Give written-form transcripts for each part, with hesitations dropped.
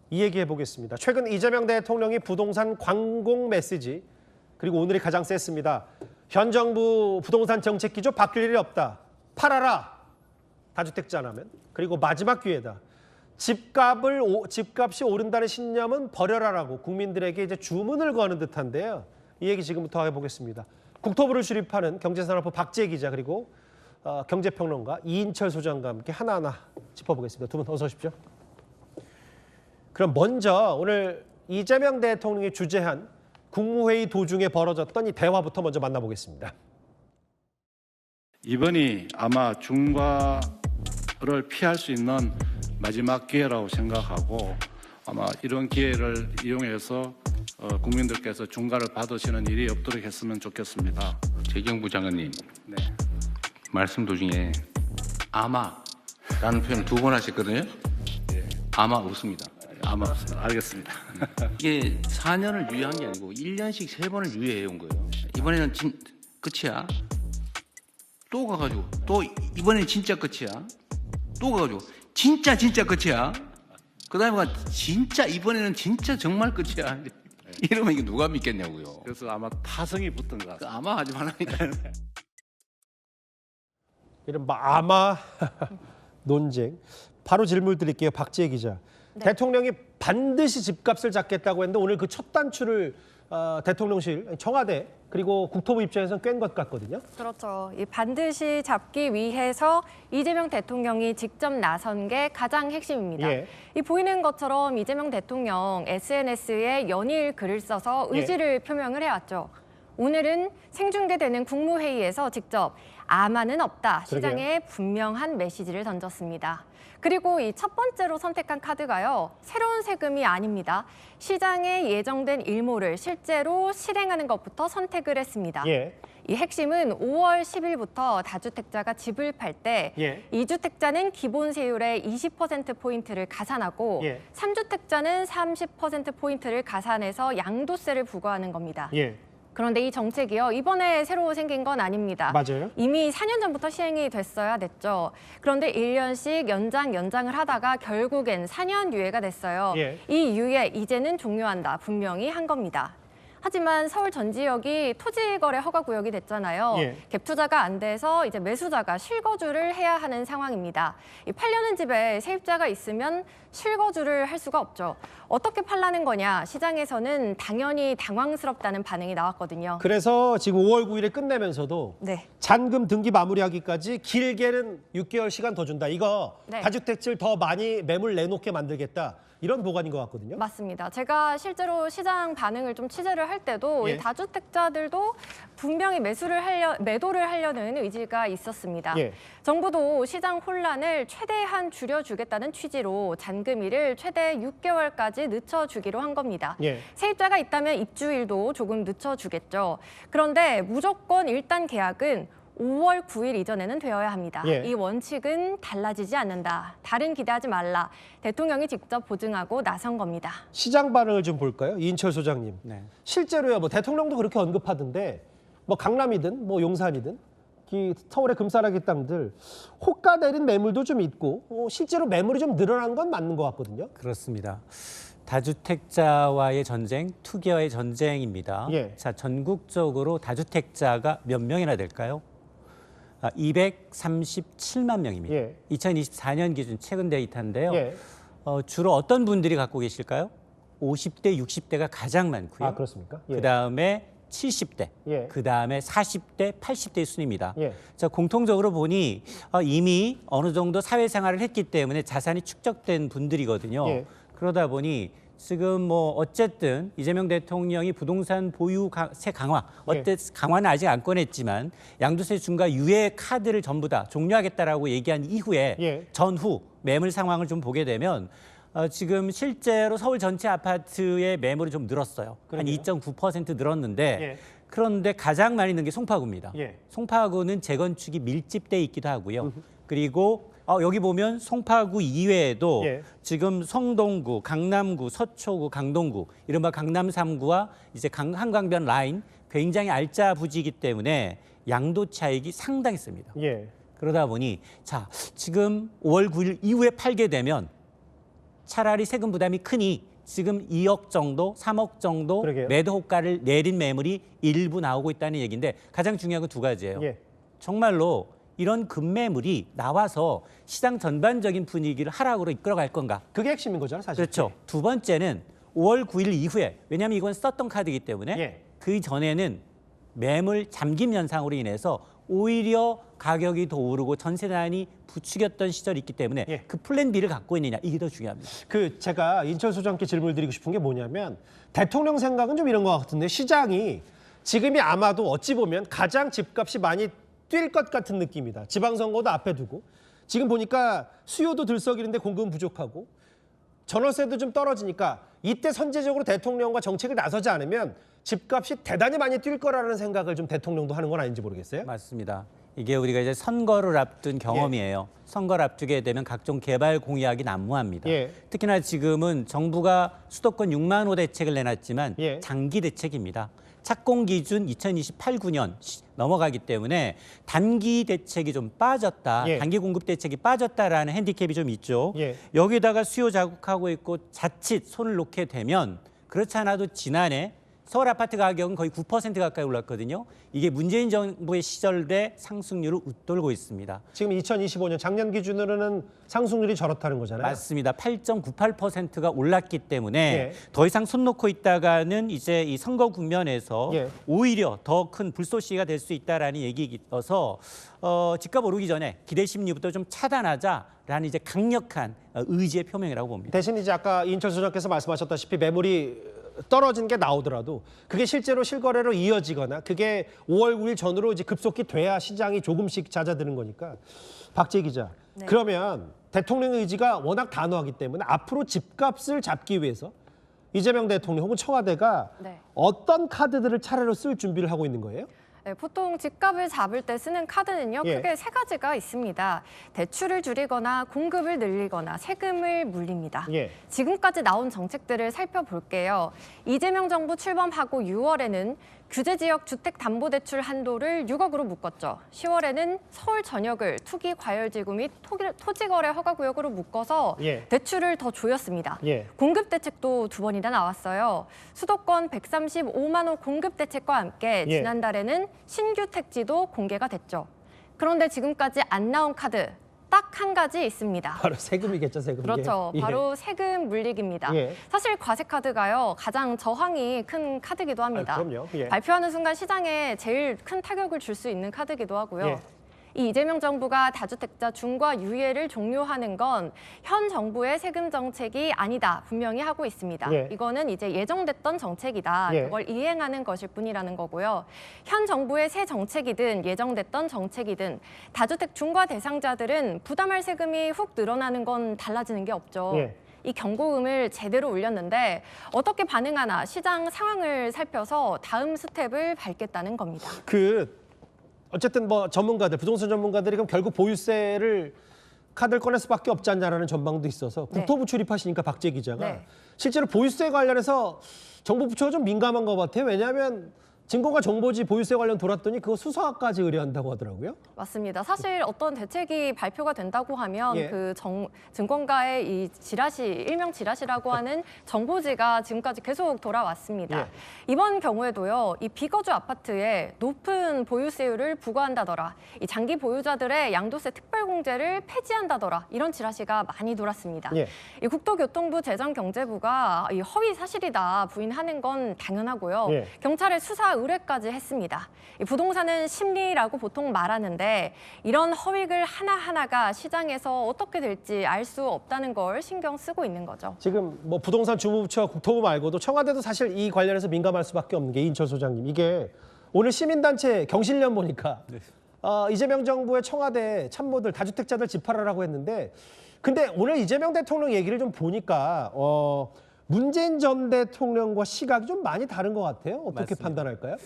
이 얘기해 보겠습니다. 최근 이재명 대통령이 부동산 광공 메시지, 그리고 오늘이 가장 셌습니다. 현 정부 부동산 정책 기조 바뀔 일이 없다. 팔아라. 다주택자 하나면. 그리고 마지막 기회다. 집값이 오른다는 신념은 버려라라고 국민들에게 이제 주문을 거는 듯한데요. 이 얘기 지금부터 해보겠습니다. 국토부를 출입하는 경제산업부 박지혜 기자, 그리고 경제평론가 이인철 소장과 함께 하나하나 짚어보겠습니다. 두 분 어서 오십시오. 그럼 먼저 오늘 이재명 대통령이 주재한 국무회의 도중에 벌어졌던 이 대화부터 먼저 만나보겠습니다. 이번이 아마 중과를 피할 수 있는 마지막 기회라고 생각하고, 아마 이런 기회를 이용해서 국민들께서 중과를 받으시는 일이 없도록 했으면 좋겠습니다. 재경부 장관님, 네. 말씀 도중에 아마라는 표현을 2번 하셨거든요. 예. 아마 없습니다. 아마 없습니다. 알겠습니다. 이게 4년을 유예한 게 아니고 1년씩 3번을 유예해 온 거예요. 이번에는 끝이야. 또 가가지고 또 이번엔 진짜 끝이야. 또 가가지고 진짜 끝이야. 그 다음에 진짜 이번에는 진짜 정말 끝이야. 이러면 이게 누가 믿겠냐고요. 그래서 아마 타성이 붙은 것 같습니다. 아마 하지 말라니까. 이른바 아마 논쟁. 바로 질문 드릴게요. 박지혜 기자. 네. 대통령이 반드시 집값을 잡겠다고 했는데 오늘 그 첫 단추를 대통령실, 청와대, 그리고 국토부 입장에서는 꿰인 것 같거든요. 그렇죠. 이 반드시 잡기 위해서 이재명 대통령이 직접 나선 게 가장 핵심입니다. 예. 이 보이는 것처럼 이재명 대통령 SNS에 연일 글을 써서 의지를 표명을 해왔죠. 오늘은 생중계되는 국무회의에서 직접 아마는 없다, 시장에 분명한 메시지를 던졌습니다. 그리고 이 첫 번째로 선택한 카드가요, 새로운 세금이 아닙니다. 시장에 예정된 일모를 실제로 실행하는 것부터 선택을 했습니다. 예. 이 핵심은 5월 10일부터 다주택자가 집을 팔 때 예. 2주택자는 기본 세율의 20%포인트를 가산하고 예. 3주택자는 30%포인트를 가산해서 양도세를 부과하는 겁니다. 예. 그런데 이 정책이요, 이번에 새로 생긴 건 아닙니다. 맞아요. 이미 4년 전부터 시행이 됐어야 됐죠. 그런데 1년씩 연장을 하다가 결국엔 4년 유예가 됐어요. 예. 이 유예 이제는 종료한다, 분명히 한 겁니다. 하지만 서울 전 지역이 토지거래 허가구역이 됐잖아요. 예. 갭 투자가 안 돼서 이제 매수자가 실거주를 해야 하는 상황입니다. 이 팔려는 집에 세입자가 있으면 실거주를 할 수가 없죠. 어떻게 팔라는 거냐? 시장에서는 당연히 당황스럽다는 반응이 나왔거든요. 그래서 지금 5월 9일에 끝내면서도 네. 잔금 등기 마무리하기까지 길게는 6개월 시간 더 준다. 이거 네. 다주택지를 더 많이 매물 내놓게 만들겠다. 이런 보관인 것 같거든요. 맞습니다. 제가 실제로 시장 반응을 좀 취재를 할 때도 예. 이 다주택자들도 분명히 매도를 하려는 의지가 있었습니다. 예. 정부도 시장 혼란을 최대한 줄여주겠다는 취지로 잔금일을 최대 6개월까지 늦춰주기로 한 겁니다. 예. 세입자가 있다면 입주일도 조금 늦춰주겠죠. 그런데 무조건 일단 계약은 5월 9일 이전에는 되어야 합니다. 예. 이 원칙은 달라지지 않는다. 다른 기대하지 말라. 대통령이 직접 보증하고 나선 겁니다. 시장 반응을 좀 볼까요? 이인철 소장님. 네. 실제로요, 뭐 대통령도 그렇게 언급하던데, 뭐 강남이든 뭐 용산이든 서울의 금싸라기 땅들 호가 내린 매물도 좀 있고 실제로 매물이 좀 늘어난 건 맞는 것 같거든요. 그렇습니다. 다주택자와의 전쟁, 투기와의 전쟁입니다. 예. 자, 전국적으로 다주택자가 몇 명이나 될까요? 237만 명입니다. 예. 2024년 기준 최근 데이터인데요. 예. 주로 어떤 분들이 갖고 계실까요? 50대, 60대가 가장 많고요. 아, 그렇습니까? 예. 그다음에 70대, 예. 그다음에 40대, 80대의 순입니다. 예. 자, 공통적으로 보니 이미 어느 정도 사회생활을 했기 때문에 자산이 축적된 분들이거든요. 예. 그러다 보니 지금 뭐 어쨌든 이재명 대통령이 부동산 보유세 강화, 강화는 아직 안 꺼냈지만 양도세 중과 유예 카드를 전부 다 종료하겠다라고 얘기한 이후에 예. 전후 매물 상황을 좀 보게 되면 지금 실제로 서울 전체 아파트의 매물이 좀 늘었어요. 한 그러게요. 2.9% 늘었는데 예. 그런데 가장 많이 는 게 송파구입니다. 예. 송파구는 재건축이 밀집돼 있기도 하고요. 그리고 여기 보면 송파구 이외에도 예. 지금 성동구, 강남구, 서초구, 강동구, 이른바 강남 3구와 이제 한강변 라인 굉장히 알짜부지이기 때문에 양도 차익이 상당했습니다. 예. 그러다 보니 자, 지금 5월 9일 이후에 팔게 되면 차라리 세금 부담이 크니 지금 2억 정도, 3억 정도 그러게요. 매도 호가를 내린 매물이 일부 나오고 있다는 얘기인데 가장 중요한 건 두 가지예요. 예. 정말로 이런 급매물이 나와서 시장 전반적인 분위기를 하락으로 이끌어갈 건가? 그게 핵심인 거잖아요, 사실. 그렇죠. 두 번째는 5월 9일 이후에 왜냐하면 이건 썼던 카드이기 때문에 예. 그 전에는 매물 잠김 현상으로 인해서 오히려 가격이 더 오르고 전세난이 부추겼던 시절이 있기 때문에 예. 그 플랜 B를 갖고 있느냐 이게 더 중요합니다. 제가 인철 소장께 질문을 드리고 싶은 게 뭐냐면 대통령 생각은 좀 이런 것 같은데 시장이 지금이 아마도 어찌 보면 가장 집값이 많이 뛸 것 같은 느낌이다. 지방선거도 앞에 두고 지금 보니까 수요도 들썩이는데 공급은 부족하고 전월세도 좀 떨어지니까 이때 선제적으로 대통령과 정책을 나서지 않으면 집값이 대단히 많이 뛸 거라는 생각을 좀 대통령도 하는 건 아닌지 모르겠어요. 맞습니다. 이게 우리가 이제 선거를 앞둔 경험이에요. 선거를 앞두게 되면 각종 개발 공약이 난무합니다. 예. 특히나 지금은 정부가 수도권 6만 호 대책을 내놨지만 예. 장기 대책입니다. 착공 기준 2028, 9년 넘어가기 때문에 단기 대책이 좀 빠졌다. 예. 단기 공급 대책이 빠졌다라는 핸디캡이 좀 있죠. 예. 여기다가 수요 자극하고 있고 자칫 손을 놓게 되면 그렇지 않아도 지난해 서울 아파트 가격은 거의 9% 가까이 올랐거든요. 이게 문재인 정부의 시절에 상승률을 웃돌고 있습니다. 지금 2025년 작년 기준으로는 상승률이 저렇다는 거잖아요. 맞습니다. 8.98%가 올랐기 때문에 예. 더 이상 손 놓고 있다가는 이제 이 선거 국면에서 예. 오히려 더 큰 불쏘시개가 될 수 있다라는 얘기여서 집값 오르기 전에 기대 심리부터 좀 차단하자라는 이제 강력한 의지의 표명이라고 봅니다. 대신 이제 아까 이인철 소장께서 말씀하셨다시피 매물이 떨어진 게 나오더라도 그게 실제로 실거래로 이어지거나 그게 5월 9일 전으로 이제 급속히 돼야 시장이 조금씩 잦아드는 거니까 박재 기자. 네. 그러면 대통령의 의지가 워낙 단호하기 때문에 앞으로 집값을 잡기 위해서 이재명 대통령 혹은 청와대가 네. 어떤 카드들을 차례로 쓸 준비를 하고 있는 거예요? 네, 보통 집값을 잡을 때 쓰는 카드는요, 예. 크게 세 가지가 있습니다. 대출을 줄이거나 공급을 늘리거나 세금을 물립니다. 예. 지금까지 나온 정책들을 살펴볼게요. 이재명 정부 출범하고 6월에는 규제 지역 주택담보대출 한도를 6억으로 묶었죠. 10월에는 서울 전역을 투기 과열지구 및 토지거래 허가구역으로 묶어서 예. 대출을 더 조였습니다. 예. 공급 대책도 2번이나 나왔어요. 수도권 135만 호 공급 대책과 함께 예. 지난달에는 신규 택지도 공개가 됐죠. 그런데 지금까지 안 나온 카드 딱 한 가지 있습니다. 바로 세금이겠죠, 세금. 그렇죠. 예. 바로 세금 물리기입니다. 예. 사실 과세카드가요, 가장 저항이 큰 카드기도 합니다. 그럼요. 예. 발표하는 순간 시장에 제일 큰 타격을 줄 수 있는 카드기도 하고요. 예. 이 이재명 정부가 다주택자 중과 유예를 종료하는 건 현 정부의 세금 정책이 아니다 분명히 하고 있습니다. 예. 이거는 이제 예정됐던 정책이다. 예. 그걸 이행하는 것일 뿐이라는 거고요. 현 정부의 새 정책이든 예정됐던 정책이든 다주택 중과 대상자들은 부담할 세금이 훅 늘어나는 건 달라지는 게 없죠. 예. 이 경고음을 제대로 울렸는데 어떻게 반응하나 시장 상황을 살펴서 다음 스텝을 밟겠다는 겁니다. 어쨌든 뭐 전문가들, 부동산 전문가들이 그럼 결국 보유세를 카드를 꺼낼 수밖에 없지 않냐라는 전망도 있어서 네. 국토부 출입하시니까 박재 기자가 네. 실제로 보유세 관련해서 정부 부처가 좀 민감한 것 같아요. 왜냐하면 증거가 정보지 보유세 관련 돌았더니 그거 수사까지 의뢰한다고 하더라고요. 맞습니다. 사실 어떤 대책이 발표가 된다고 하면 예. 그 증권가의 이 지라시, 일명 지라시라고 하는 정보지가 지금까지 계속 돌아왔습니다. 예. 이번 경우에도요, 이 비거주 아파트에 높은 보유세율을 부과한다더라, 이 장기 보유자들의 양도세 특별공제를 폐지한다더라, 이런 지라시가 많이 돌았습니다. 예. 이 국토교통부 재정경제부가 이 허위 사실이다 부인하는 건 당연하고요. 예. 경찰에 수사 의뢰까지 했습니다. 이 부동산은 심리라고 보통 말하는데 이런 허위글 하나하나가 시장에서 어떻게 될지 알 수 없다는 걸 신경 쓰고 있는 거죠. 지금 뭐 부동산 주무부처 국토부 말고도 청와대도 사실 이 관련해서 민감할 수밖에 없는 게 이인철 소장님. 이게 오늘 시민단체 경실련 보니까 이재명 정부의 청와대 참모들 다주택자들 집합하라고 했는데 근데 오늘 이재명 대통령 얘기를 좀 보니까 문재인 전 대통령과 시각이 좀 많이 다른 것 같아요. 어떻게 맞습니다. 판단할까요?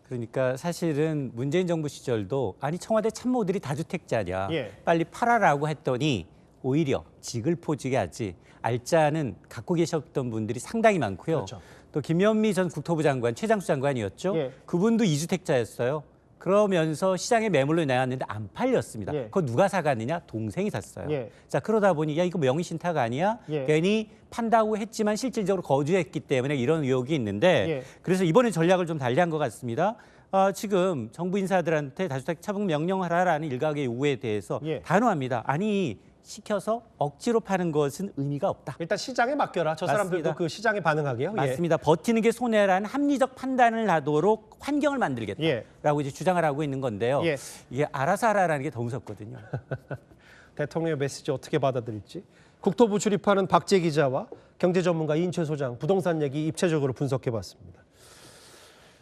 그러니까 사실은 문재인 정부 시절도 아니 청와대 참모들이 다주택자냐 예. 빨리 팔아라고 했더니 오히려 지글포지게 하지 알짜는 갖고 계셨던 분들이 상당히 많고요. 그렇죠. 또 김현미 전 국토부 장관, 최장수 장관이었죠. 예. 그분도 이주택자였어요. 그러면서 시장에 매물로 내놨는데 안 팔렸습니다. 예. 그거 누가 사갔느냐? 동생이 샀어요. 예. 자, 그러다 보니 야 이거 명의신탁 아니야? 예. 괜히 판다고 했지만 실질적으로 거주했기 때문에 이런 의혹이 있는데 예. 그래서 이번에 전략을 좀 달리한 것 같습니다. 지금 정부 인사들한테 다주택 차분 명령하라라는 일각의 요구에 대해서 예. 단호합니다. 아니 시켜서 억지로 파는 것은 의미가 없다. 일단 시장에 맡겨라. 저 사람들도 맞습니다. 그 시장에 반응하게요. 예. 맞습니다. 버티는 게 손해라는 합리적 판단을 하도록 환경을 만들겠다라고 예. 이제 주장을 하고 있는 건데요. 예. 이게 알아서 하라라는 게 더 무섭거든요. 대통령의 메시지 어떻게 받아들일지. 국토부 출입하는 박재 기자와 경제 전문가 이인철 소장 부동산 얘기 입체적으로 분석해봤습니다.